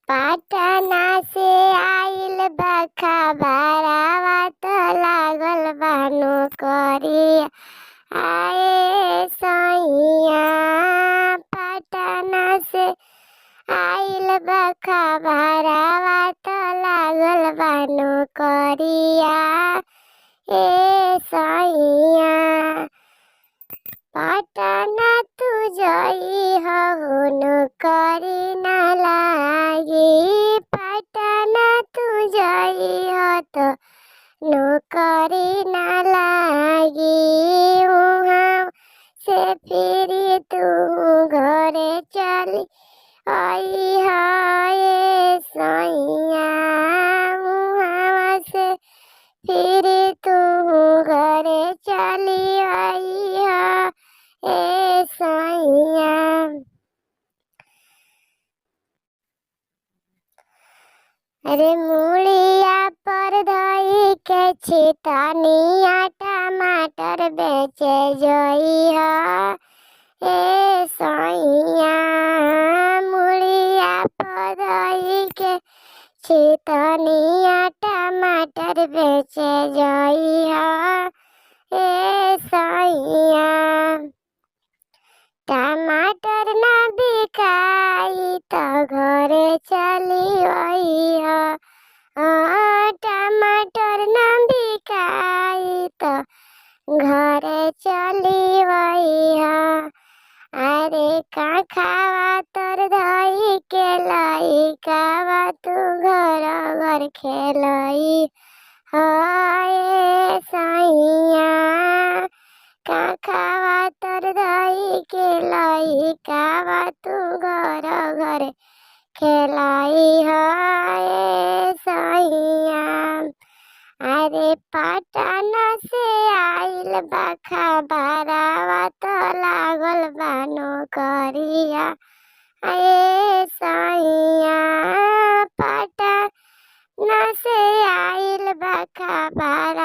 पाटना से आइल बा खबरवा त लागल बा नौकरिया आए सैया। पटना से आइल बा खबरवा त लागल बा नौकरिया ए सैया। पटना तू जई हो नौकरी न लागी, पटना तू जई हो तो नौकरी न लागी। वहाँ से फिर तू घरे चली आई है सैया। वहाँ से फिर तू घरे चली आई है ए सैया। अरे मूलिया पर धई के छितनिया टमाटर बेचे जई है ए सैया। मूलिया पर धई के छितनिया टमाटर बेचे जई है ए सैया। टमाटर न बिकाई तो घरे चली आई है। टमाटर न बिकाई तो घरे चली आई है। अरे का खावा तर धई के लाई कावा तू घर घर खेलई हाय सैया। का खावा तर धई के लाई कावा तू घर घर खेलाई हाय सैया। अरे पटना से आइल बा खबरवा त लागल बा नौकरिया ए सैया। पटना से आइल बा खबरवा